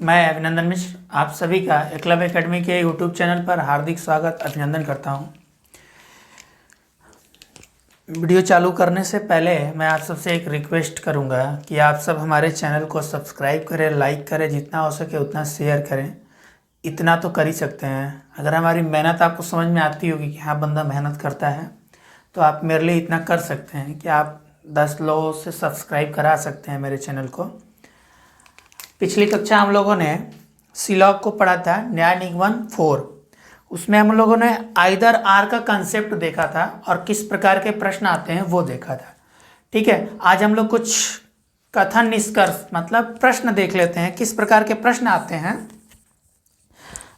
मैं अभिनंदन मिश्र आप सभी का एकलव्य एकेडमी के यूट्यूब चैनल पर हार्दिक स्वागत अभिनंदन करता हूं। वीडियो चालू करने से पहले मैं आप सबसे एक रिक्वेस्ट करूंगा कि आप सब हमारे चैनल को सब्सक्राइब करें, लाइक करें, जितना हो सके उतना शेयर करें। इतना तो कर ही सकते हैं। अगर हमारी मेहनत आपको समझ में आती होगी कि हाँ बंदा मेहनत करता है, तो आप मेरे लिए इतना कर सकते हैं कि आप 10 लोगों से सब्सक्राइब करा सकते हैं मेरे चैनल को। पिछली कक्षा हम लोगों ने सीलॉग को पढ़ा था, न्याय निगमन 4। उसमें हम लोगों ने आइदर आर का कंसेप्ट देखा था और किस प्रकार के प्रश्न आते हैं वो देखा था। ठीक है, आज हम लोग कुछ कथन निष्कर्ष मतलब प्रश्न देख लेते हैं, किस प्रकार के प्रश्न आते हैं।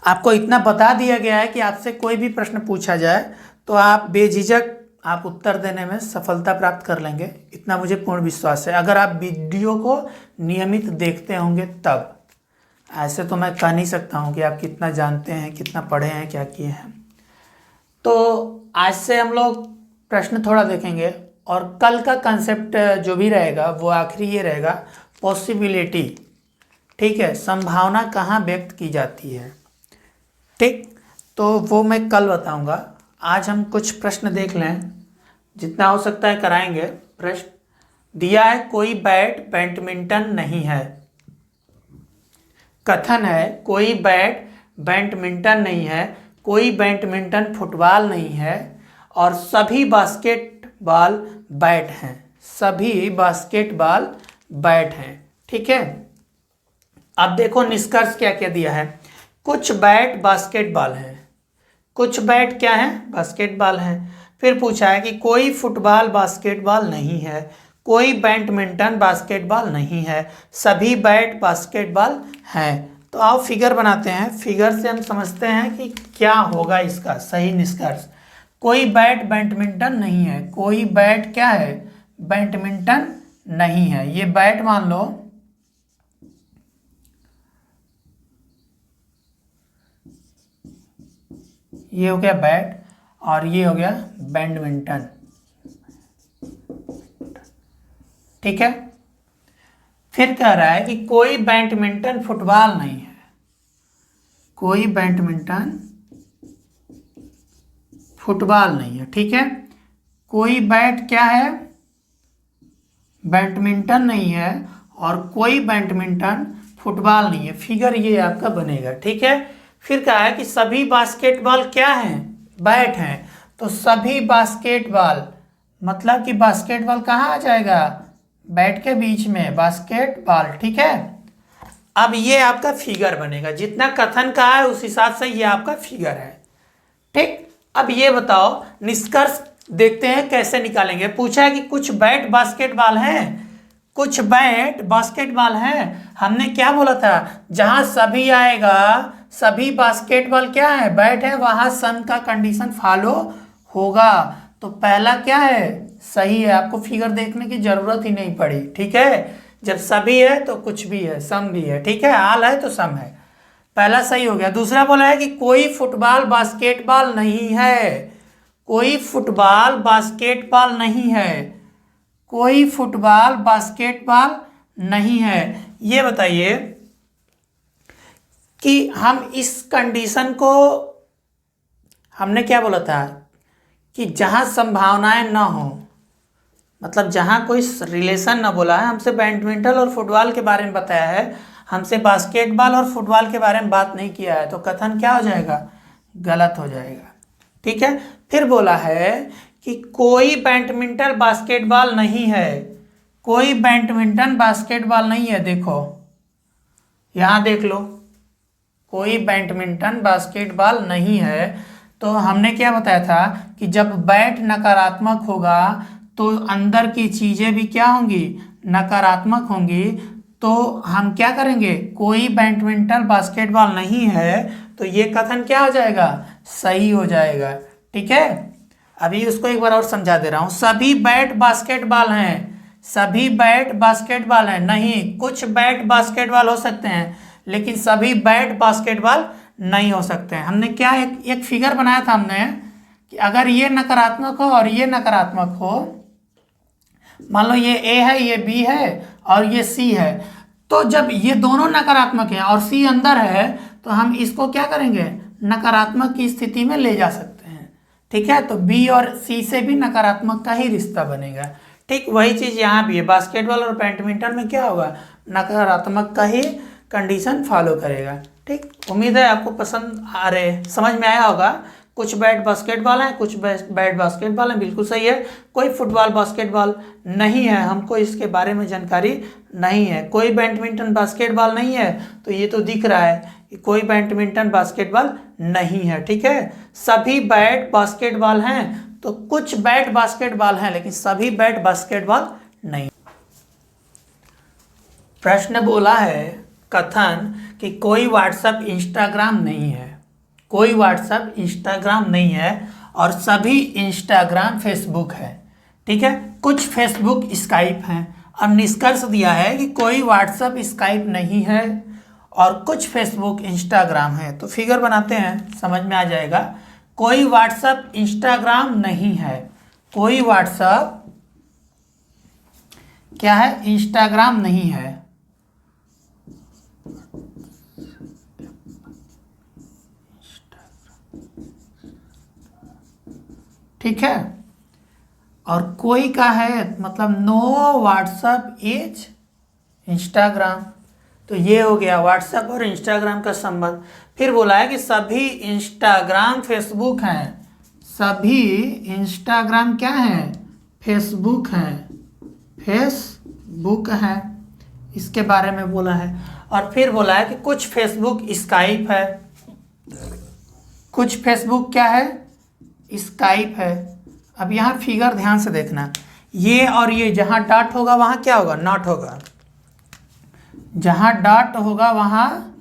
आपको इतना बता दिया गया है कि आपसे कोई भी प्रश्न पूछा जाए तो आप बेझिझक आप उत्तर देने में सफलता प्राप्त कर लेंगे, इतना मुझे पूर्ण विश्वास है। अगर आप वीडियो को नियमित देखते होंगे तब। ऐसे तो मैं कह नहीं सकता हूँ कि आप कितना जानते हैं, कितना पढ़े हैं, क्या किए हैं। तो आज से हम लोग प्रश्न थोड़ा देखेंगे और कल का कंसेप्ट जो भी रहेगा वो आखिरी ये रहेगा, पॉसिबिलिटी। ठीक है, संभावना कहाँ व्यक्त की जाती है। ठीक, तो वो मैं कल बताऊंगा। आज हम कुछ प्रश्न देख लें, जितना हो सकता है कराएंगे। प्रश्न दिया है, कोई बैट बैडमिंटन नहीं है। कथन है, कोई बैट बैडमिंटन नहीं है, कोई बैडमिंटन फुटबॉल नहीं है और सभी बास्केटबॉल बैट हैं। सभी बास्केटबॉल बैट हैं। ठीक है, अब देखो निष्कर्ष क्या क्या दिया है। कुछ बैट बास्केटबॉल है, कुछ बैट क्या है, बास्केटबॉल है। फिर पूछा है कि कोई फुटबॉल बास्केटबॉल नहीं है, कोई बैडमिंटन बास्केटबॉल नहीं है, सभी बैट बास्केटबॉल हैं। तो आओ फिगर बनाते हैं। फिगर से हम समझते हैं कि क्या होगा इसका सही निष्कर्ष। कोई बैट बैडमिंटन नहीं है, कोई बैट क्या है, बैडमिंटन नहीं है। ये बैट मान लो, ये हो गया बैट और ये हो गया बैडमिंटन। ठीक है, फिर कह रहा है कि कोई बैडमिंटन फुटबॉल नहीं है, कोई बैडमिंटन फुटबॉल नहीं है। ठीक है, कोई बैट क्या है, बैडमिंटन नहीं है और कोई बैडमिंटन फुटबॉल नहीं है। फिगर ये आपका बनेगा। ठीक है, फिर कहा है कि सभी बास्केटबॉल क्या हैं, बैट हैं। तो सभी बास्केटबॉल मतलब कि बास्केटबॉल कहाँ आ जाएगा, बैट के बीच में, बास्केटबॉल। ठीक है, अब ये आपका फिगर बनेगा। जितना कथन का है उस हिसाब से ये आपका फिगर है। ठीक, अब ये बताओ निष्कर्ष देखते हैं कैसे निकालेंगे। पूछा है कि कुछ बैट बास्केटबॉल हैं, कुछ बैट बास्केटबॉल हैं। हमने क्या बोला था, जहां सभी आएगा, सभी बास्केटबॉल क्या है, बैट है, वहां सन का कंडीशन फॉलो होगा। तो पहला क्या है, सही है। आपको फिगर देखने की जरूरत ही नहीं पड़ी। ठीक है, जब सभी है तो कुछ भी है, सम भी है। ठीक है, आल है तो सम है। पहला सही हो गया। दूसरा बोला है कि कोई फुटबॉल बास्केटबॉल नहीं है, कोई फुटबॉल बास्केटबॉल नहीं है, कोई फुटबॉल बास्केटबॉल नहीं है। ये बताइए कि हम इस कंडीशन को, हमने क्या बोला था कि जहां संभावनाएं ना हो, मतलब जहां कोई रिलेशन ना बोला है। हमसे बैडमिंटन और फुटबॉल के बारे में बताया है, हमसे बास्केटबॉल और फुटबॉल के बारे में बात नहीं किया है, तो कथन क्या हो जाएगा, गलत हो जाएगा। ठीक है, फिर बोला है कि कोई बैडमिंटन बास्केटबॉल नहीं है, कोई बैडमिंटन बास्केटबॉल नहीं है। देखो यहां देख लो, कोई बैडमिंटन बास्केटबॉल नहीं है। तो हमने क्या बताया था कि जब बैट नकारात्मक होगा तो अंदर की चीजें भी क्या होंगी, नकारात्मक होंगी। तो हम क्या करेंगे, कोई बैडमिंटन बास्केटबॉल नहीं है, तो ये कथन क्या हो जाएगा, सही हो जाएगा। ठीक है, अभी उसको एक बार और समझा दे रहा हूं। सभी बैट बास्केटबॉल हैं, सभी बैट बास्केटबॉल हैं नहीं, कुछ बैट बास्केटबॉल हो सकते हैं लेकिन सभी बैट बास्केटबॉल नहीं हो सकते हैं। हमने क्या एक फिगर बनाया था हमने कि अगर ये नकारात्मक हो और ये नकारात्मक हो, मान लो ये ए है, ये बी है और ये सी है, तो जब ये दोनों नकारात्मक हैं और सी अंदर है तो हम इसको क्या करेंगे, नकारात्मक की स्थिति में ले जा सकते हैं। ठीक है, तो बी और सी से भी नकारात्मक का ही रिश्ता बनेगा। ठीक वही चीज़ यहाँ भी है, बास्केटबॉल और बैडमिंटन में क्या होगा, नकारात्मक का ही कंडीशन फॉलो करेगा। ठीक, उम्मीद है आपको पसंद आ रहे, समझ में आया होगा। कुछ बैट बास्केटबॉल हैं, कुछ बैट बास्केटबॉल हैं, बिल्कुल सही है। कोई फुटबॉल बास्केटबॉल नहीं है, हमको इसके बारे में जानकारी नहीं है। कोई बैडमिंटन बास्केटबॉल नहीं है, तो ये तो दिख रहा है कि कोई बैडमिंटन बास्केटबॉल नहीं है। ठीक है, सभी बैट बास्केटबॉल हैं, तो कुछ बैट बास्केटबॉल हैं लेकिन सभी बैट बास्केटबॉल नहीं। प्रश्न बोला है कथन कि कोई व्हाट्सएप इंस्टाग्राम नहीं है, कोई व्हाट्सएप इंस्टाग्राम नहीं है और सभी इंस्टाग्राम फेसबुक है। ठीक है, कुछ फेसबुक स्काइप हैं। अब निष्कर्ष दिया है कि कोई व्हाट्सएप स्काइप नहीं है और कुछ फेसबुक इंस्टाग्राम है। तो फिगर बनाते हैं, समझ में आ जाएगा। कोई व्हाट्सएप इंस्टाग्राम नहीं है, कोई व्हाट्सएप क्या है, इंस्टाग्राम नहीं है। ठीक है, और कोई का है मतलब नो व्हाट्सएप इज इंस्टाग्राम। तो ये हो गया व्हाट्सएप और इंस्टाग्राम का संबंध। फिर बोला है कि सभी इंस्टाग्राम फेसबुक हैं, सभी इंस्टाग्राम क्या हैं, फेसबुक हैं, फेसबुक हैं, इसके बारे में बोला है। और फिर बोला है कि कुछ फेसबुक स्काइप है, कुछ फेसबुक क्या है, स्काइप है। अब यहाँ फिगर ध्यान से देखना, ये और ये जहाँ डॉट होगा वहाँ क्या होगा, नॉट होगा, जहाँ डॉट होगा वहाँ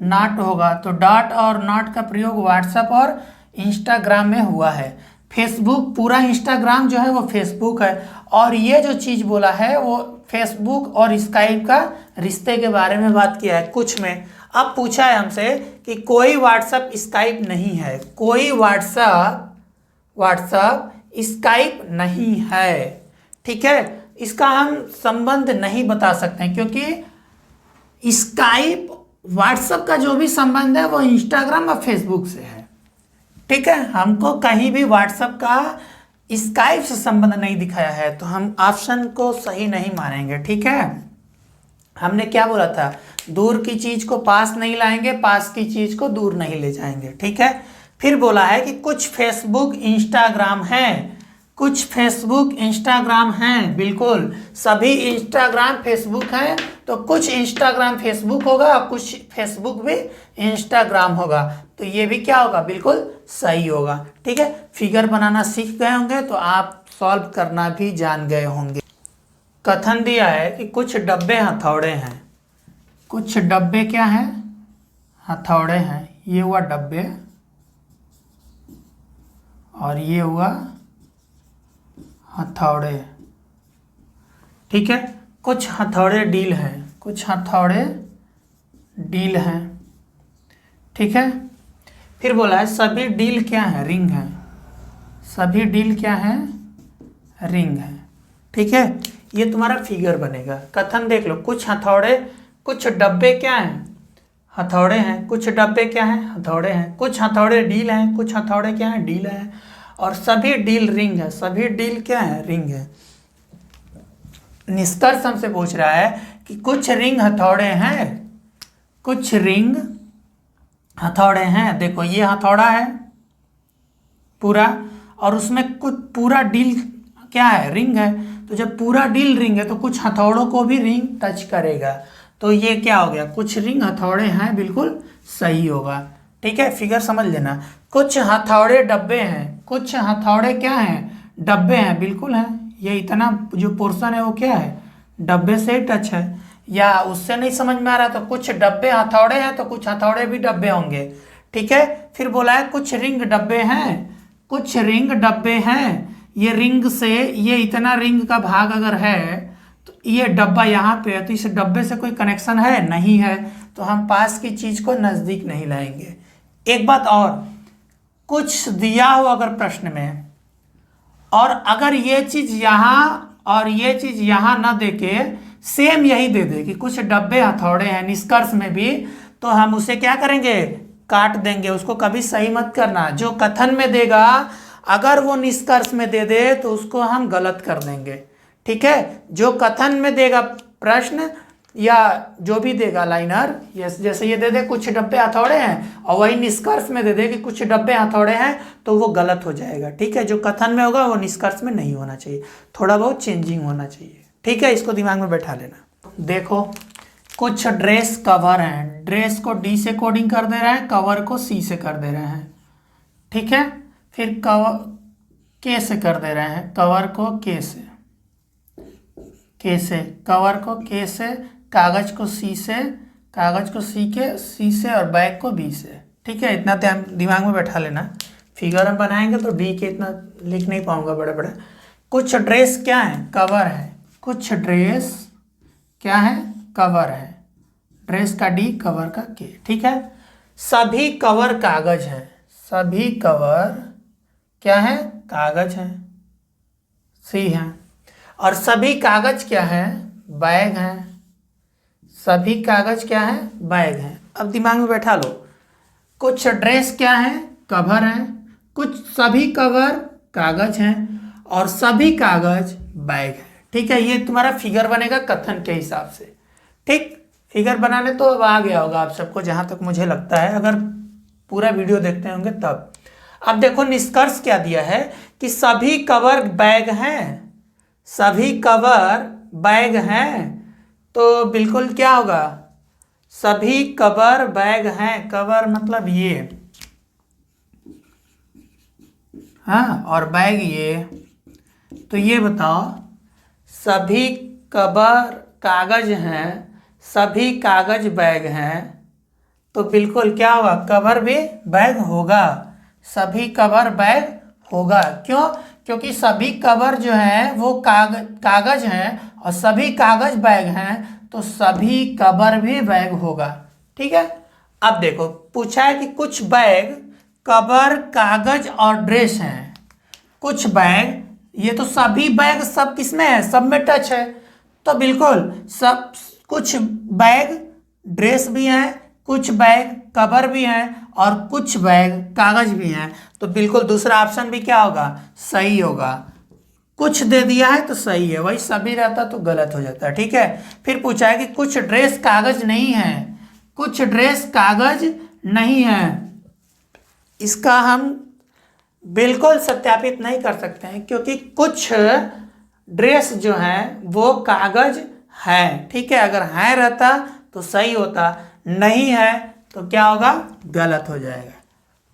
नॉट होगा। तो डॉट और नॉट का प्रयोग व्हाट्सएप और इंस्टाग्राम में हुआ है। फेसबुक, पूरा इंस्टाग्राम जो है वो फेसबुक है, और ये जो चीज़ बोला है वो फेसबुक और स्काइप का रिश्ते के बारे में बात किया है कुछ में। अब पूछा है हमसे कि कोई व्हाट्सएप स्काइप नहीं है, कोई व्हाट्सएप स्काइप नहीं है। ठीक है, इसका हम संबंध नहीं बता सकते हैं क्योंकि स्काइप व्हाट्सएप का जो भी संबंध है वो इंस्टाग्राम और फेसबुक से है। ठीक है, हमको कहीं भी व्हाट्सएप का स्काइप से संबंध नहीं दिखाया है, तो हम ऑप्शन को सही नहीं मानेंगे। ठीक है, हमने क्या बोला था, दूर की चीज को पास नहीं लाएंगे, पास की चीज को दूर नहीं ले जाएंगे। ठीक है, फिर बोला है कि कुछ फेसबुक इंस्टाग्राम हैं, कुछ फेसबुक इंस्टाग्राम हैं, बिल्कुल सभी इंस्टाग्राम फेसबुक हैं, तो कुछ इंस्टाग्राम फेसबुक होगा और कुछ फेसबुक भी इंस्टाग्राम होगा। तो ये भी क्या होगा, बिल्कुल सही होगा। ठीक है, फिगर बनाना सीख गए होंगे तो आप सॉल्व करना भी जान गए होंगे। कथन दिया है कि कुछ डब्बे हथौड़े हैं, कुछ डब्बे क्या हैं, हथौड़े हैं। ये हुआ डब्बे और ये हुआ हथौड़े। ठीक है, कुछ हथौड़े डील हैं, कुछ हथौड़े डील हैं। ठीक है, फिर बोला है सभी डील क्या है, रिंग है, सभी डील क्या है, रिंग है। ठीक है, ये तुम्हारा फिगर बनेगा। कथन देख लो, कुछ हथौड़े, कुछ डब्बे क्या हैं, हथौड़े हैं, कुछ डब्बे क्या हैं, हथौड़े हैं, कुछ हथौड़े डील हैं, कुछ हथौड़े क्या हैं, डील हैं, और सभी डील रिंग है, सभी डील क्या है, रिंग है। निष्कर्ष हमसे पूछ रहा है कि कुछ रिंग हथौड़े हैं, कुछ रिंग हथौड़े हैं। देखो ये हथौड़ा है पूरा, और उसमें कुछ पूरा डील क्या है, रिंग है। तो जब पूरा डील रिंग है तो कुछ हथौड़ों को भी रिंग टच करेगा। तो ये क्या हो गया, कुछ रिंग हथौड़े हैं, बिल्कुल सही होगा। ठीक है, फिगर समझ लेना। कुछ हथौड़े डब्बे हैं, कुछ हथौड़े क्या हैं, डब्बे हैं, बिल्कुल हैं। ये इतना जो पोर्शन है वो क्या है, डब्बे से ही टच है। या उससे नहीं समझ में आ रहा तो कुछ डब्बे हथौड़े हैं तो कुछ हथौड़े भी डब्बे होंगे। ठीक है, फिर बोला है कुछ रिंग डब्बे हैं, कुछ रिंग डब्बे हैं। ये रिंग से, ये इतना रिंग का भाग अगर है तो ये डब्बा यहाँ पे है, तो इस डब्बे से कोई कनेक्शन है नहीं है, तो हम पास की चीज को नजदीक नहीं लाएंगे। एक बात और, कुछ दिया हो अगर प्रश्न में, और अगर ये चीज यहाँ और ये चीज यहाँ ना देके सेम यही दे दे कि कुछ डब्बे हथौड़े हैं निष्कर्ष में भी, तो हम उसे क्या करेंगे, काट देंगे। उसको कभी सही मत करना। जो कथन में देगा अगर वो निष्कर्ष में दे दे तो उसको हम गलत कर देंगे, ठीक है। जो कथन में देगा प्रश्न या जो भी देगा लाइनर, जैसे ये दे दे कुछ डब्बे हथौड़े हैं और वही निष्कर्ष में दे दे कि कुछ डब्बे हथौड़े हैं, तो वो गलत हो जाएगा, ठीक है। जो कथन में होगा वो निष्कर्ष में नहीं होना चाहिए, थोड़ा बहुत चेंजिंग होना चाहिए, ठीक है। इसको दिमाग में बैठा लेना। देखो कुछ ड्रेस कवर हैं, ड्रेस को डी से कोडिंग कर दे रहे हैं, कवर को सी से कर दे रहे हैं, ठीक है। फिर कवर के से कर दे रहे हैं, कवर को के से, कवर को के से, कागज को सी से, कागज को सी से और बैग को बी से, ठीक है। इतना दिमाग में बैठा लेना। फिगर हम बनाएंगे तो डी के इतना लिख नहीं पाऊंगा बड़े बड़े। कुछ ड्रेस क्या है, कवर है। कुछ ड्रेस क्या है, कवर है। ड्रेस का डी, कवर का के, ठीक है। सभी कवर कागज है, सभी कवर क्या है, कागज है, सी है। और सभी कागज क्या है, बैग है। सभी कागज क्या है, बैग है। अब दिमाग में बैठा लो। कुछ ड्रेस क्या है, कवर है। कुछ सभी कवर कागज हैं और सभी कागज बैग है, ठीक है। ये तुम्हारा फिगर बनेगा कथन के हिसाब से, ठीक। फिगर बनाने तो अब आ गया होगा आप सबको, जहां तक मुझे लगता है, अगर पूरा वीडियो देखते होंगे तब। अब देखो निष्कर्ष क्या दिया है कि सभी कवर बैग हैं, सभी कवर बैग हैं, तो बिल्कुल क्या होगा, सभी कवर बैग हैं। कवर मतलब ये, हाँ, और बैग ये। तो ये बताओ, सभी कवर कागज हैं, सभी कागज बैग हैं, तो बिल्कुल क्या होगा, कवर भी बैग होगा, सभी कवर बैग होगा। क्यों, क्योंकि सभी कवर जो हैं वो कागज हैं और सभी कागज बैग हैं, तो सभी कवर भी बैग होगा, ठीक है। अब देखो पूछा है कि कुछ बैग कवर कागज और ड्रेस हैं। कुछ बैग, ये तो सभी बैग सब किसमें है, सब में टच है, तो बिल्कुल सब, कुछ बैग ड्रेस भी हैं, कुछ बैग कवर भी हैं और कुछ बैग कागज भी हैं, तो बिल्कुल दूसरा ऑप्शन भी क्या होगा, सही होगा। कुछ दे दिया है तो सही है, वही सभी रहता तो गलत हो जाता है, ठीक है। फिर पूछा है कि कुछ ड्रेस कागज नहीं है। कुछ ड्रेस कागज नहीं है, इसका हम बिल्कुल सत्यापित नहीं कर सकते हैं, क्योंकि कुछ ड्रेस जो हैं वो कागज है, ठीक है। अगर है रहता तो सही होता, नहीं है तो क्या होगा, गलत हो जाएगा,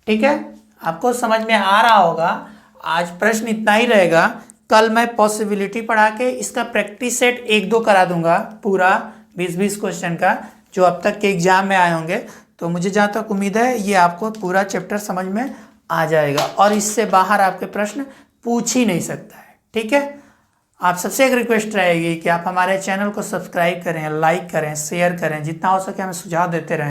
ठीक है। आपको समझ में आ रहा होगा। आज प्रश्न इतना ही रहेगा। कल मैं पॉसिबिलिटी पढ़ा के इसका प्रैक्टिस सेट 1-2 करा दूंगा, पूरा 20-20 क्वेश्चन का, जो अब तक के एग्जाम में आए होंगे। तो मुझे जहाँ तक उम्मीद है ये आपको पूरा चैप्टर समझ में आ जाएगा और इससे बाहर आपके प्रश्न पूछ ही नहीं सकता है, ठीक है। आप सबसे एक रिक्वेस्ट रहेगी कि आप हमारे चैनल को सब्सक्राइब करें, लाइक करें, शेयर करें, जितना हो सके हमें सुझाव देते रहें।